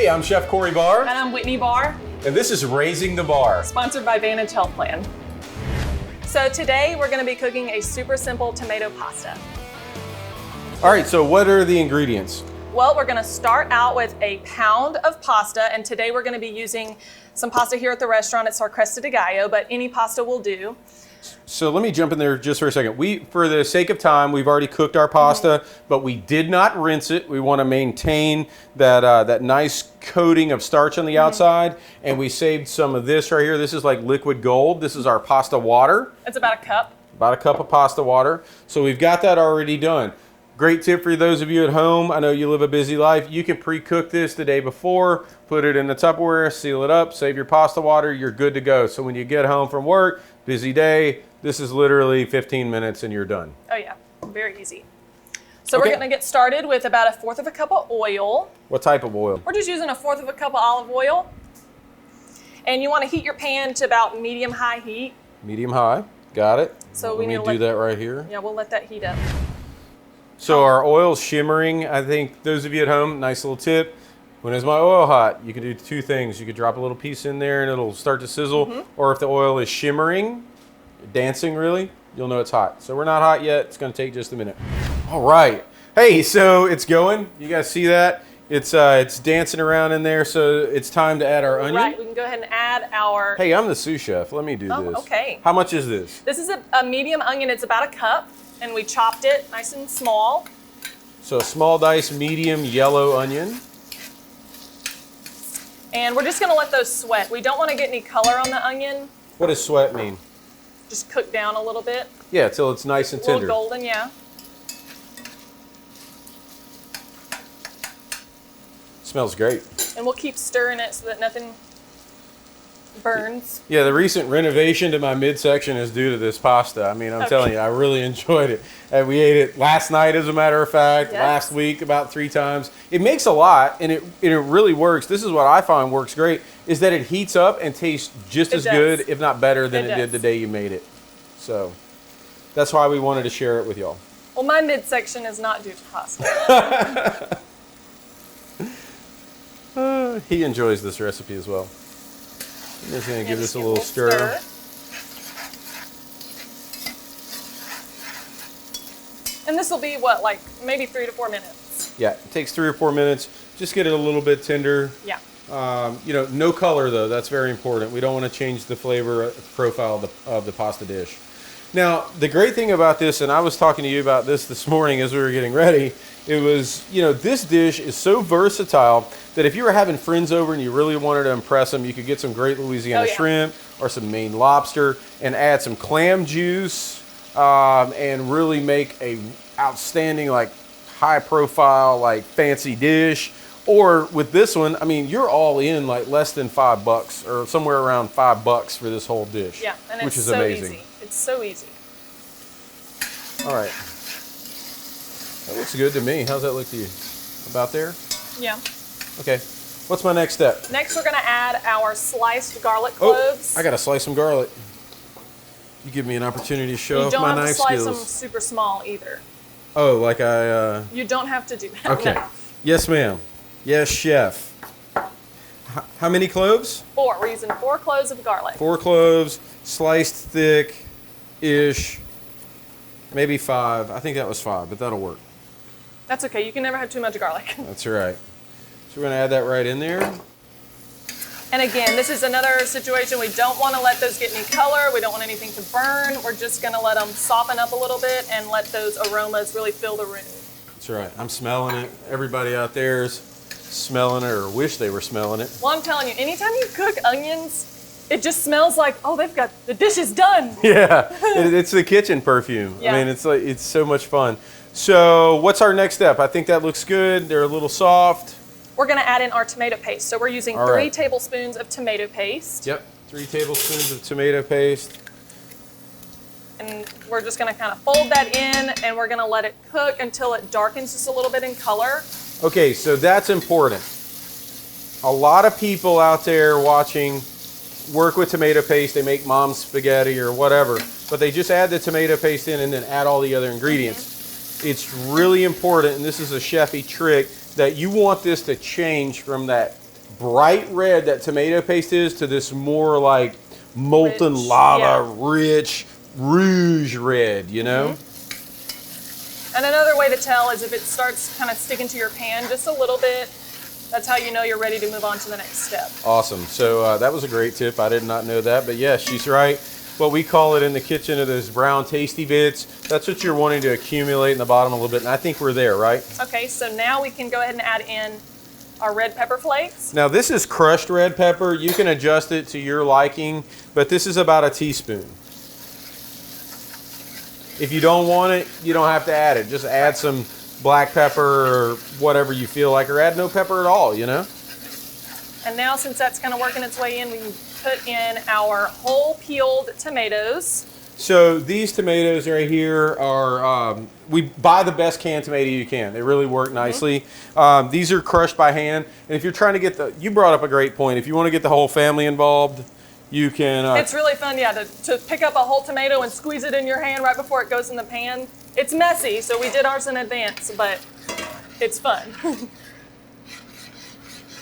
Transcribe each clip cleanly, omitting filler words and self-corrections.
Hey, I'm Chef Cory Bahr. And I'm Whitney Bahr. And this is Raising the Bahr. Sponsored by Vantage Health Plan. So today we're going to be cooking a super simple tomato pasta. All right, so what are the ingredients? Well, we're going to start out with a pound of pasta, and today we're going to be using some pasta here at the restaurant. It's our Cresta di Gallo, but any pasta will do. So let me jump in there just for a second. For the sake of time, we've already cooked our pasta, but we did not rinse it. We want to maintain that nice coating of starch on the outside, and we saved some of this right here. This is like liquid gold. This is our pasta water. It's about a cup. About a cup of pasta water. So we've got that already done. Great tip for those of you at home. I know you live a busy life. You can pre-cook this the day before, put it in the Tupperware, seal it up, save your pasta water, you're good to go. So when you get home from work, busy day, this is literally 15 minutes and you're done. Oh yeah, very easy. So we're gonna get started with about 1/4 of a cup of oil. What type of oil? We're just using 1/4 of a cup of olive oil. And you wanna heat your pan to about medium-high heat. Medium-high, got it. So Let me do that right here. Yeah, we'll let that heat up. So our oil's shimmering. I think those of you at home, nice little tip. When is my oil hot? You can do two things. You could drop a little piece in there and it'll start to sizzle. Or if the oil is shimmering, dancing really, you'll know it's hot. So we're not hot yet. It's gonna take just a minute. All right. Hey, so it's going. You guys see that? It's dancing around in there. So it's time to add our onion. Right, we can go ahead and add our... Hey, I'm the sous chef. Let me do this. Okay. How much is this? This is a medium onion. It's about a cup. And we chopped it nice and small. So a small dice, medium yellow onion. And we're just gonna let those sweat. We don't wanna get any color on the onion. What does sweat mean? Just cook down a little bit. Yeah, till it's nice and A little tender. golden, yeah. Smells great. And we'll keep stirring it so that nothing burns. Yeah, the recent renovation to my midsection is due to this pasta. I mean, I'm telling you, I really enjoyed it. And we ate it last night, as a matter of fact, last week about 3 times. It makes a lot, and it really works. This is what I find works great, is that it heats up and tastes just as good, if not better, than it did the day you made it. So that's why we wanted to share it with y'all. Well, my midsection is not due to pasta. He enjoys this recipe as well. I'm just going to give this a little stir. And this will be what, like maybe 3 to 4 minutes? Yeah, it takes 3 or 4 minutes. Just get it a little bit tender. Yeah. You know, no color though. That's very important. We don't want to change the flavor profile of the pasta dish. Now, the great thing about this, and I was talking to you about this morning as we were getting ready, it was, you know, this dish is so versatile that if you were having friends over and you really wanted to impress them, you could get some great Louisiana shrimp or some Maine lobster and add some clam juice and really make a outstanding, like high profile, like fancy dish. Or with this one, I mean, you're all in like less than $5 or somewhere around $5 for this whole dish. Yeah, and which it's is so amazing. easy. It's so easy. All right. That looks good to me. How's that look to you? About there? Yeah. Okay. What's my next step? Next, we're gonna add our sliced garlic cloves. Oh, I gotta slice some garlic. You give me an opportunity to show off my knife skills. You don't have to slice them super small either. Oh, like I... You don't have to do that. Okay. No. Yes, ma'am. Yes, chef. How many cloves? 4. We're using 4 cloves of garlic. 4 cloves, sliced thick-ish, maybe 5. I think that was 5, but that'll work. That's okay. You can never have too much garlic. That's right. So we're going to add that right in there. And again, this is another situation. We don't want to let those get any color. We don't want anything to burn. We're just going to let them soften up a little bit and let those aromas really fill the room. That's right. I'm smelling it. Everybody out there is smelling it or wish they were smelling it. Well, I'm telling you, anytime you cook onions, it just smells like, oh, the dish is done. Yeah, it's the kitchen perfume. Yeah. I mean, it's so much fun. So what's our next step? I think that looks good. They're a little soft. We're gonna add in our tomato paste. So we're using 3 tablespoons of tomato paste. Yep, 3 tablespoons of tomato paste. And we're just gonna kind of fold that in and we're gonna let it cook until it darkens just a little bit in color. Okay, so that's important. A lot of people out there watching work with tomato paste. They make mom's spaghetti or whatever, but they just add the tomato paste in and then add all the other ingredients. It's really important, and this is a chefy trick, that you want this to change from that bright red that tomato paste is to this more like molten Rich, lava, yeah. rich rouge red, you know? And another way to tell is if it starts kind of sticking to your pan just a little bit, that's how you know you're ready to move on to the next step. Awesome. So that was a great tip. I did not know that, but yeah, she's right. What we call it in the kitchen are those brown tasty bits. That's what you're wanting to accumulate in the bottom a little bit, and I think we're there, right? Okay, so now we can go ahead and add in our red pepper flakes. Now this is crushed red pepper. You can adjust it to your liking, but this is about a teaspoon. If you don't want it, you don't have to add it. Just add some black pepper or whatever you feel like, or add no pepper at all, you know? And now since that's kind of working its way in, we can put in our whole peeled tomatoes. So these tomatoes right here are, we buy the best canned tomato you can. They really work nicely. These are crushed by hand. And if you're trying to get you brought up a great point. If you want to get the whole family involved, you can. It's really fun, yeah, to pick up a whole tomato and squeeze it in your hand right before it goes in the pan. It's messy, so we did ours in advance, but it's fun.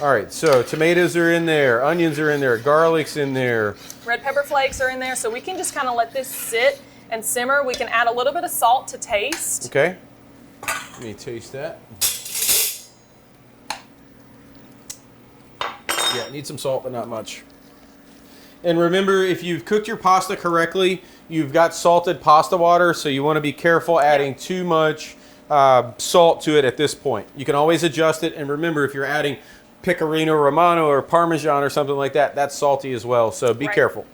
All right, so tomatoes are in there, onions are in there, garlic's in there. Red pepper flakes are in there, so we can just kind of let this sit and simmer. We can add a little bit of salt to taste. Okay, let me taste that. Yeah, need some salt, but not much. And remember, if you've cooked your pasta correctly, you've got salted pasta water, so you want to be careful adding too much salt to it at this point. You can always adjust it, and remember, if you're adding Pecorino Romano or Parmesan or something like that, that's salty as well, so be careful.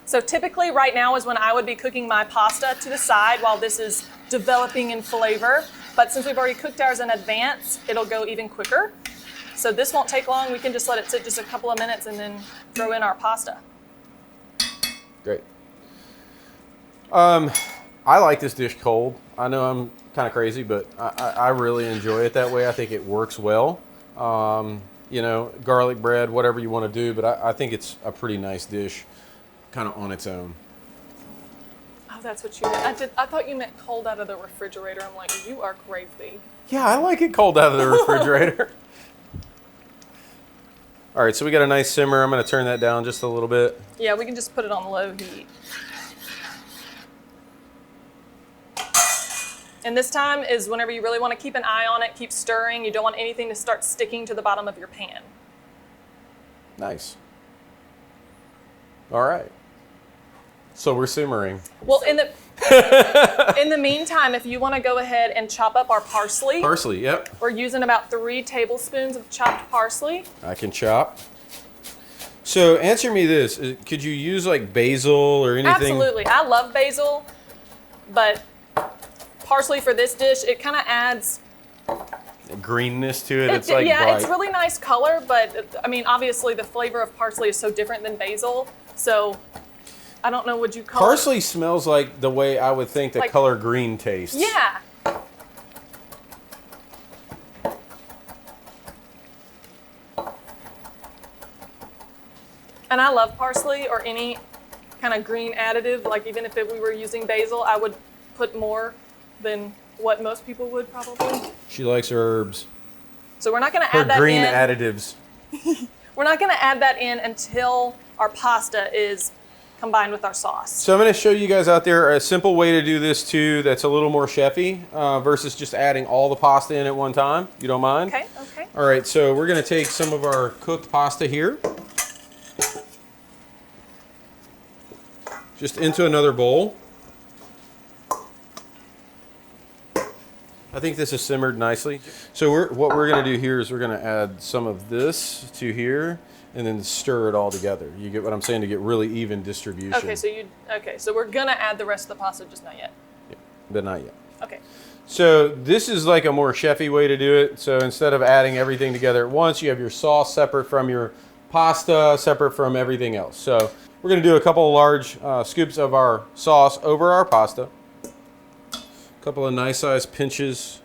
So typically right now is when I would be cooking my pasta to the side while this is developing in flavor. But since we've already cooked ours in advance, it'll go even quicker. So this won't take long. We can just let it sit just a couple of minutes and then throw in our pasta. Great. I like this dish cold. I know I'm kind of crazy, but I really enjoy it that way. I think it works well. You know, garlic bread, whatever you want to do, but I think it's a pretty nice dish, kind of on its own. Oh, that's what you meant. I thought you meant cold out of the refrigerator. I'm like, you are crazy. Yeah, I like it cold out of the refrigerator. All right, so we got a nice simmer. I'm going to turn that down just a little bit. Yeah, we can just put it on low heat. And this time is whenever you really want to keep an eye on it, keep stirring. You don't want anything to start sticking to the bottom of your pan. Nice. All right. So we're simmering. Well, in the meantime, if you want to go ahead and chop up our parsley. Parsley, yep. We're using about 3 tablespoons of chopped parsley. I can chop. So answer me this. Could you use like basil or anything? Absolutely. I love basil, but parsley for this dish, it kind of adds greenness to it. It's like yeah, bright. it's really nice color, but I mean, obviously the flavor of parsley is so different than basil. So I don't know, would you call parsley smells like the way I would think the like, color green tastes. Yeah. And I love parsley or any kind of green additive. Like even if we were using basil, I would put more than what most people would probably. She likes her herbs. So we're not going to add that in. Green additives. We're not going to add that in until our pasta is combined with our sauce. So I'm going to show you guys out there a simple way to do this too that's a little more chefy versus just adding all the pasta in at one time. You don't mind? Okay, okay. All right, so we're going to take some of our cooked pasta here. Just into another bowl. I think this is simmered nicely. So what we're going to do here is we're going to add some of this to here and then stir it all together. You get what I'm saying, to get really even distribution. Okay, so we're going to add the rest of the pasta, just not yet. Yeah, but not yet. Okay. So this is like a more chefy way to do it. So instead of adding everything together at once, you have your sauce separate from your pasta, separate from everything else. So we're going to do a couple of large scoops of our sauce over our pasta. A couple of nice sized pinches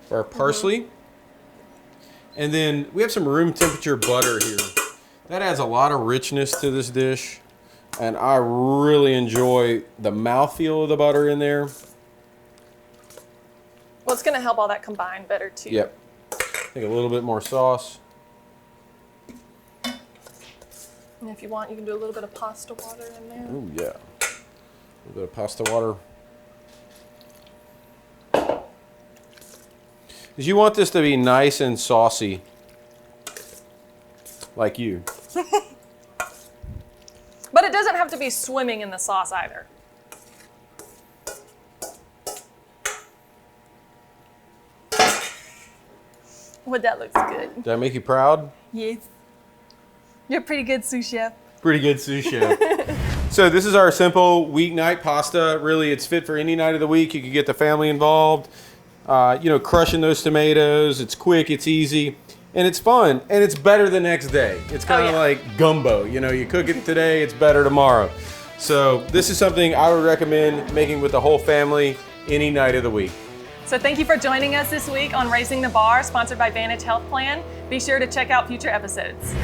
of our parsley. And then we have some room temperature butter here. That adds a lot of richness to this dish. And I really enjoy the mouthfeel of the butter in there. Well, it's going to help all that combine better too. Yep. I think a little bit more sauce. And if you want, you can do a little bit of pasta water in there. Ooh, yeah. A little bit of pasta water. Because you want this to be nice and saucy, like you. But it doesn't have to be swimming in the sauce either. Well, that looks good. Did that make you proud? Yes. You're a pretty good sous chef. Pretty good sous chef. So this is our simple weeknight pasta. Really, it's fit for any night of the week. You can get the family involved. You know, crushing those tomatoes. It's quick, it's easy, and it's fun, and it's better the next day. It's kind of like gumbo. You know, you cook it today, it's better tomorrow. So this is something I would recommend making with the whole family any night of the week. So thank you for joining us this week on Raising the Bahr, sponsored by Vantage Health Plan. Be sure to check out future episodes.